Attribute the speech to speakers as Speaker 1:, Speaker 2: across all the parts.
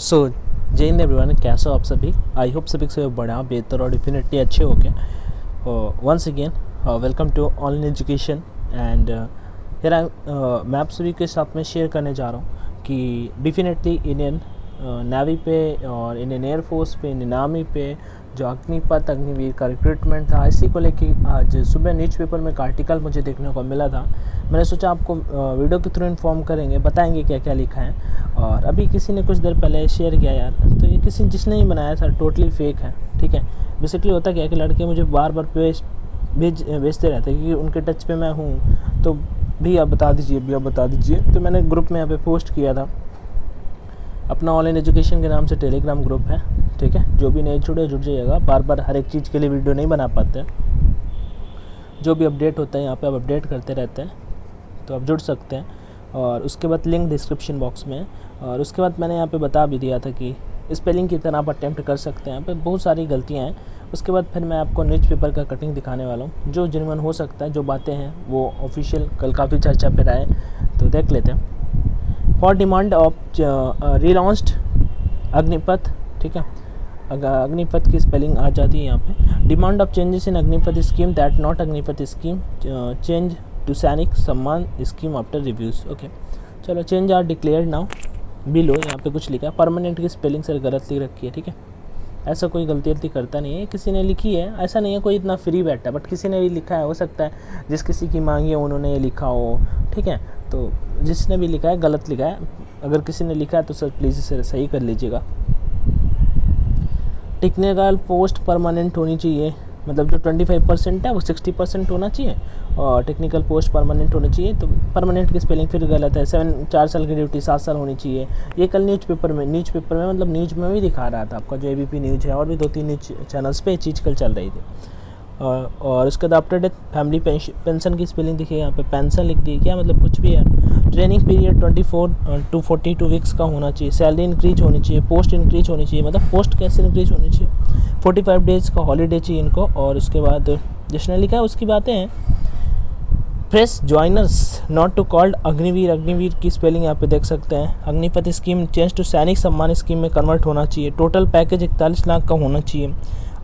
Speaker 1: सो जय हिंद एवरीवन, कैसे हो आप सभी। आई होप सभी से बढ़िया, बेहतर और डेफिनेटली अच्छे हो गए। Once again welcome to online education and यार मैं आप सभी के साथ में शेयर करने जा रहा हूँ कि डेफिनेटली इंडियन नेवी पे और इंडियन एयरफोर्स पे, इंडियन आर्मी पे जो अग्निपथ अग्निवीर का रिक्रूटमेंट था, इसी को लेके आज सुबह न्यूज़पेपर में एक आर्टिकल मुझे देखने को मिला था। मैंने सोचा आपको वीडियो के थ्रू इन्फॉर्म करेंगे, बताएंगे क्या क्या लिखा है। और अभी किसी ने कुछ देर पहले शेयर किया यार, तो ये किसी जिसने ही बनाया था टोटली फेक है। ठीक है, बेसिकली होता क्या है कि लड़के मुझे बार बार भेजते रहते हैं क्योंकि उनके टच पे मैं हूँ, तो भैया बता दीजिए, भैया बता दीजिए। तो मैंने ग्रुप में यहाँ पे पोस्ट किया था, अपना ऑनलाइन एजुकेशन के नाम से टेलीग्राम ग्रुप है। ठीक है, जो भी नहीं जुड़ जाइएगा। बार बार हर एक चीज़ के लिए वीडियो नहीं बना पाते, जो भी अपडेट होता है यहाँ पे आप अपडेट करते रहते हैं, तो आप जुड़ सकते हैं। और उसके बाद लिंक डिस्क्रिप्शन बॉक्स में। और उसके बाद मैंने यहाँ पे बता भी दिया था कि स्पेलिंग की तरह आप अटैम्प्ट कर सकते हैं, यहाँ पे बहुत सारी गलतियाँ हैं। उसके बाद फिर मैं आपको न्यूज़पेपर का कटिंग दिखाने वाला हूँ, जो जेन्युइन हो सकता है। जो बातें हैं वो ऑफिशियल कल काफ़ी चर्चा पर आए, तो देख लेते हैं। फॉर डिमांड ऑफ रिलॉन्च्ड अग्निपथ, ठीक है, अग्निपथ की स्पेलिंग आ जाती है यहाँ पे। Demand of changes in Agnipath scheme that not Agnipath scheme, change to Sainik Samman scheme after reviews. Okay, चलो, change are declared now below. यहाँ पे कुछ लिखा है, परमानेंट की स्पेलिंग सर गलत लिख रखी है। ठीक है, ऐसा कोई गलती करता नहीं है, किसी ने लिखी है, ऐसा नहीं है कोई इतना फ्री बैठा, बट किसी ने भी लिखा है। हो सकता है जिस किसी की मांगी है उन्होंने ये लिखा हो। ठीक है, तो जिसने भी लिखा है गलत लिखा है। अगर किसी ने लिखा है तो सर प्लीज़ इसे सही कर लीजिएगा। टेक्निकल पोस्ट परमानेंट होनी चाहिए, मतलब जो 25% है वो 60% होना चाहिए, और टेक्निकल पोस्ट परमानेंट होनी चाहिए। तो परमानेंट की स्पेलिंग फिर गलत है। 4 साल की ड्यूटी 7 साल होनी चाहिए। ये कल न्यूज़पेपर में मतलब न्यूज़ में भी दिखा रहा था आपका, जो ABP न्यूज़ है और भी 2-3 न्यूज़ चैनल्स पे ये चीज़ कल चल रही थी। और उसके बाद आफ्टर डेथ फैमिली पेंशन की स्पेलिंग देखिए, यहाँ पे पेंशन लिख दी, क्या मतलब कुछ भी यार। ट्रेनिंग पीरियड 24 to 42 वीक्स का होना चाहिए। सैलरी इंक्रीज होनी चाहिए, पोस्ट इंक्रीज होनी चाहिए, मतलब पोस्ट कैसे इंक्रीज होनी चाहिए। 45 डेज़ का हॉलीडे चाहिए इनको। और उसके बाद जिसने लिखा है उसकी बातें हैं। Fresh joiners not to called Agniveer, Agniveer की स्पेलिंग यहाँ पे देख सकते हैं। Agnipath scheme change to Sainik Samman scheme में कन्वर्ट होना चाहिए। टोटल पैकेज 41 लाख का होना चाहिए।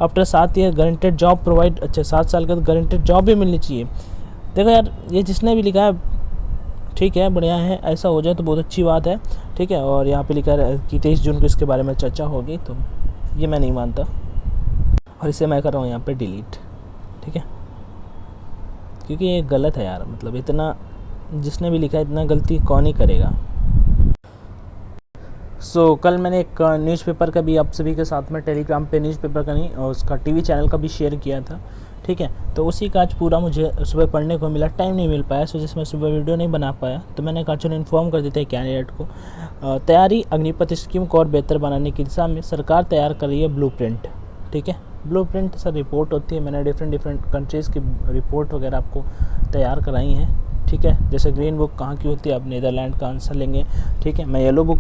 Speaker 1: After 7 year guaranteed job provide, अच्छा 7 साल का गारंटेड जॉब भी मिलनी चाहिए। देखो यार, ये जिसने भी लिखा है ठीक है, बढ़िया है, ऐसा हो जाए तो बहुत अच्छी बात है। ठीक है, और यहाँ पे लिखा है कि 23 जून को इसके बारे में चर्चा होगी, तो ये मैं नहीं मानता, और इसे मैं कर रहा हूँ यहाँ पे डिलीट। ठीक है, क्योंकि ये गलत है यार, मतलब इतना जिसने भी लिखा है इतना गलती कौन ही करेगा। कल मैंने एक न्यूज़पेपर का भी आप सभी के साथ में टेलीग्राम पे, न्यूज़पेपर का नहीं और उसका TV चैनल का भी शेयर किया था। ठीक है, तो उसी का आज पूरा मुझे सुबह पढ़ने को मिला, टाइम नहीं मिल पाया, सो जिसमें सुबह वीडियो नहीं बना पाया। तो मैंने कहा चलो इन्फॉर्म कर देते हैं कैंडिडेट को। तैयारी अग्निपथ स्कीम को और बेहतर बनाने की दिशा में सरकार तैयार कर रही है ब्लूप्रिंट। ठीक है, ब्लूप्रिंट सर रिपोर्ट होती है, मैंने डिफरेंट कंट्रीज़ की रिपोर्ट वगैरह आपको तैयार कराई हैं। ठीक है, जैसे ग्रीन बुक कहाँ की होती है, आप नीदरलैंड का आंसर लेंगे। ठीक है, मैं येलो बुक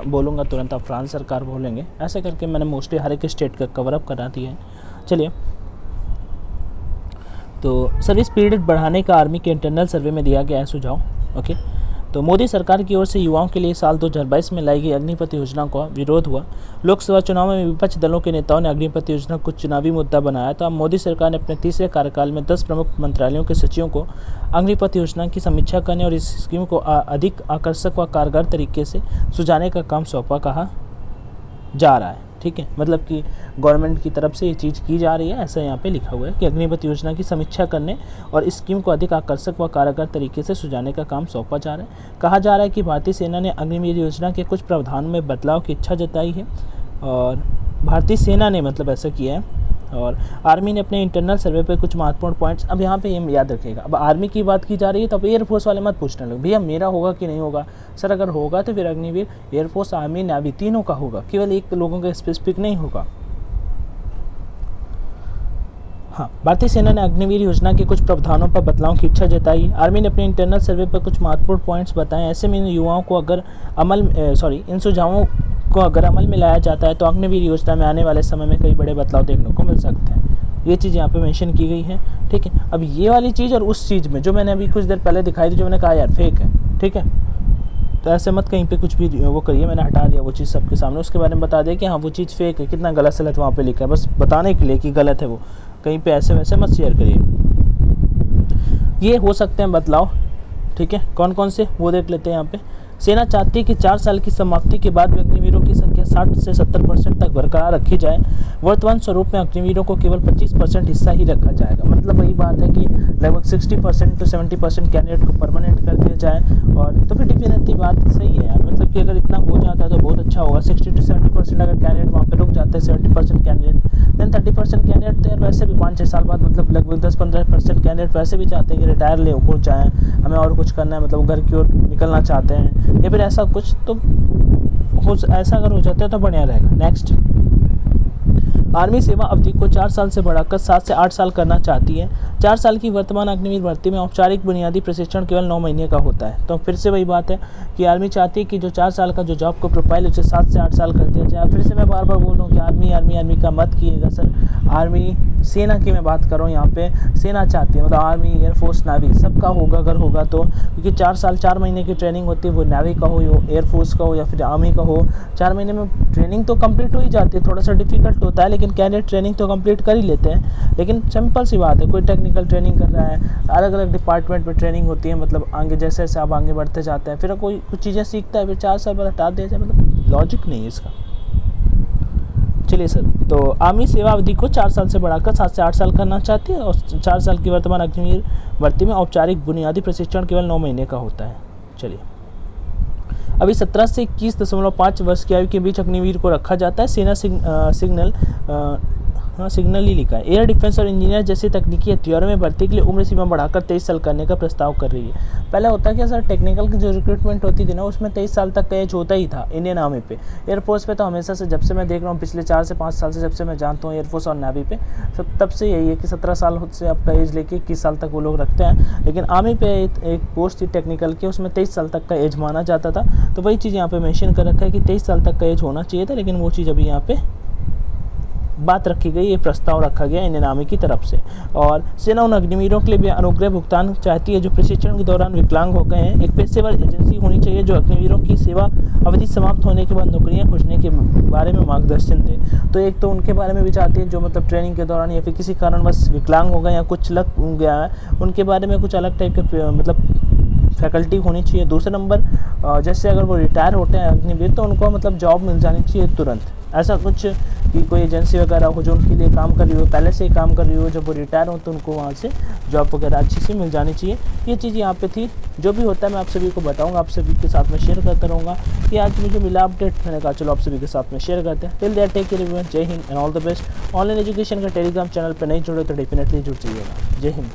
Speaker 1: बोलूँगा तुरंत आप फ्रांस सरकार बोलेंगे। ऐसे करके मैंने मोस्टली हर एक स्टेट का कवर अप करा दिया है। चलिए, तो सर्विस पीरियड बढ़ाने का आर्मी के इंटरनल सर्वे में दिया गया है सुझाव। ओके, तो मोदी सरकार की ओर से युवाओं के लिए साल 2022 में लाई गई अग्निपथ योजना का विरोध हुआ। लोकसभा चुनाव में विपक्ष दलों के नेताओं ने अग्निपथ योजना को चुनावी मुद्दा बनाया। तो अब मोदी सरकार ने अपने तीसरे कार्यकाल में 10 प्रमुख मंत्रालयों के सचिवों को अग्निपथ योजना की समीक्षा करने और इस स्कीम को अधिक आकर्षक व कारगर तरीके से सुझाने का काम सौंपा कहा जा रहा है। ठीक है, मतलब कि गवर्नमेंट की तरफ से ये चीज़ की जा रही है, ऐसा यहाँ पे लिखा हुआ है कि अग्निपथ योजना की समीक्षा करने और इस स्कीम को अधिक आकर्षक व कारगर तरीके से सुझाने का काम सौंपा जा रहा है। कहा जा रहा है कि भारतीय सेना ने अग्निवीर योजना के कुछ प्रावधानों में बदलाव की इच्छा जताई है, और भारतीय सेना ने मतलब ऐसा किया है। और आर्मी ने अपने इंटरनल सर्वे पे कुछ महत्वपूर्ण पॉइंट्स, अब यहाँ पे ये याद रखिएगा, अब आर्मी की बात की जा रही है तो अब एयरफोर्स वाले मत पूछने लगे भैया मेरा होगा कि नहीं होगा। सर अगर होगा तो फिर अग्निवीर एयरफोर्स, आर्मी, नेवी तीनों का होगा, केवल एक लोगों का स्पेसिफिक नहीं होगा। हाँ, भारतीय सेना ने अग्निवीर योजना के कुछ प्रावधानों पर बदलाव की इच्छा जताई। आर्मी ने अपने इंटरनल सर्वे पर कुछ महत्वपूर्ण पॉइंट्स बताए। ऐसे में युवाओं को अगर इन सुझावों को अगर अमल में लाया जाता है तो अग्निवीर योजना में आने वाले समय में कई बड़े बदलाव देखने को मिल सकते हैं। ये चीज़ यहाँ पे मेंशन की गई है। ठीक है, अब ये वाली चीज़ और उस चीज़ में जो मैंने अभी कुछ देर पहले दिखाई थी, जो मैंने कहा यार फेक है। ठीक है, तो ऐसे मत कहीं पे कुछ भी वो करिए। मैंने हटा दिया वो चीज़ सबके सामने, उसके बारे में बता दिया कि हाँ वो चीज़ फेक है, कितना गलत सलत वहाँ पे लिखा है, बस बताने के लिए कि गलत है वो। कहीं पे ऐसे वैसे मत शेयर करिए। ये हो सकते हैं बदलाव, ठीक है, कौन कौन से वो देख लेते हैं यहाँ पे। सेना चाहती है कि 4 साल की समाप्ति के बाद भी अग्निवीरों की संख्या 60 से 70% तक बरकरार रखी जाए। वर्तमान स्वरूप में अग्निवीरों को केवल 25% हिस्सा ही रखा जाएगा। मतलब वही बात है कि लगभग 60% to 70% कैंडिडेट को परमानेंट कर दिया जाए। और तो फिर डेफिनेटली बात सही है यार, मतलब कि अगर इतना हो जाता है तो बहुत अच्छा होगा। 60 to 70% अगर कैंडिडेट वहाँ पे रुक जाते हैं, 70% कैंडिडेट, देन 30% कैंडिडेट तो यार वैसे भी 5-6 साल बाद, मतलब लगभग 10-15% कैंडिडेट वैसे भी चाहते हैं कि रिटायर ले हो जाए, हमें और कुछ करना है, मतलब घर की ओर निकलना चाहते हैं या फिर ऐसा कुछ। तो ऐसा अगर हो जाता है तो बढ़िया रहेगा। नेक्स्ट, आर्मी सेवा अवधि को 4 साल से बढ़ाकर 7 से 8 साल करना चाहती है। 4 साल की वर्तमान अग्निवीर भर्ती में औपचारिक बुनियादी प्रशिक्षण केवल 9 महीने का होता है। तो फिर से वही बात है कि आर्मी चाहती है कि जो 4 साल का जो जॉब को प्रोफाइल उसे 7 से 8 साल कर दिया जाए। फिर से मैं बार बार बोल रहा हूँ कि आर्मी का मत कीजिएगा सर। आर्मी, सेना की मैं बात कर रहा हूँ यहाँ पे। सेना चाहती है, मतलब आर्मी, एयरफोर्स, नेवी सबका होगा अगर होगा तो, क्योंकि 4 साल 4 महीने की ट्रेनिंग होती है, वो नेवी का हो, एयरफोर्स का हो या फिर आर्मी का हो। 4 महीने में ट्रेनिंग तो कंप्लीट हो ही जाती है, थोड़ा सा डिफिकल्ट होता है लेकिन कैंडिडेट ट्रेनिंग तो कंप्लीट कर ही लेते हैं। लेकिन सिंपल सी बात है, कोई टेक्निकल ट्रेनिंग कर रहा है, अलग अलग डिपार्टमेंट में ट्रेनिंग होती है, मतलब आगे जैसे जैसे आप आगे बढ़ते जाते हैं फिर कोई कुछ चीज़ें सीखता है, फिर 4 साल बाद हटा दिया जाए, मतलब लॉजिक नहीं है इसका। चलिए सर, तो आर्मी सेवा अवधि को 4 साल से बढ़ाकर 7 से 8 साल करना चाहती है और 4 साल की वर्तमान अग्निवीर भर्ती में औपचारिक बुनियादी प्रशिक्षण केवल 9 महीने का होता है। चलिए, अभी 17 से 21.5 वर्ष की आयु के बीच अग्निवीर को रखा जाता है। सेना सिग्नल ही लिखा है। एयर डिफेंस और इंजीनियर जैसी तकनीकी हथियारों में भर्ती के लिए उम्र सीमा बढ़ाकर 23 साल करने का प्रस्ताव कर रही है। पहले होता क्या सर, टेक्निकल की जो रिक्रूटमेंट होती थी ना, उसमें 23 साल तक का एज होता ही था इंडियन आर्मी पे। एयरफोर्स पे तो हमेशा से, जब से मैं देख रहा हूँ पिछले 4 से 5 साल से, जब से मैं जानता हूँ एयरफोर्स और नेवी पे, तब से यही है कि 17 साल से आपका एज लेके 21 साल तक वो लोग रखते हैं। लेकिन आर्मी पे एक पोस्ट थी टेक्निकल की, उसमें 23 साल तक का एज माना जाता था। तो वही चीज़ यहाँ पे मेंशन कर रखा है कि 23 साल तक का एज होना चाहिए था, लेकिन वो चीज़ अभी यहाँ पे बात रखी गई, ये प्रस्ताव रखा गया इंडियन आर्मी की तरफ से। और सेना उन अग्निवीरों के लिए भी अनुग्रह भुगतान चाहती है जो प्रशिक्षण के दौरान विकलांग हो गए हैं। एक पेशेवर एजेंसी होनी चाहिए जो अग्निवीरों की सेवा अवधि समाप्त होने के बाद नौकरियां खोजने के बारे में मार्गदर्शन दे। तो एक तो उनके बारे में भी चाहती है जो मतलब ट्रेनिंग के दौरान या फिर किसी कारणवश विकलांग हो गए या कुछ लग गया है, उनके बारे में कुछ अलग टाइप के मतलब फैकल्टी होनी चाहिए। दूसरा नंबर, जैसे अगर वो रिटायर होते हैं अग्निवीर तो उनको मतलब जॉब मिल जानी चाहिए तुरंत। ऐसा कुछ कि कोई एजेंसी वगैरह हो जो उनके लिए काम कर रही हो, पहले से ही काम कर रही हो, जब वो रिटायर हो तो उनको वहाँ से जॉब वगैरह अच्छी सी मिल जानी चाहिए। ये चीज़ यहाँ पे थी। जो भी होता है मैं आप सभी को बताऊँगा, आप सभी के साथ में शेयर करता रहूँगा। कि आज मुझे मिला अपडेट, मैंने कहा चलो आप सभी के साथ में शेयर करते हैं। Till there take care everyone, Jai Hind and all the best. Online education का टेलीग्राम चैनल पर नहीं जुड़े तो डेफिनेटली जुड़ जाइएगा। जय हिंद।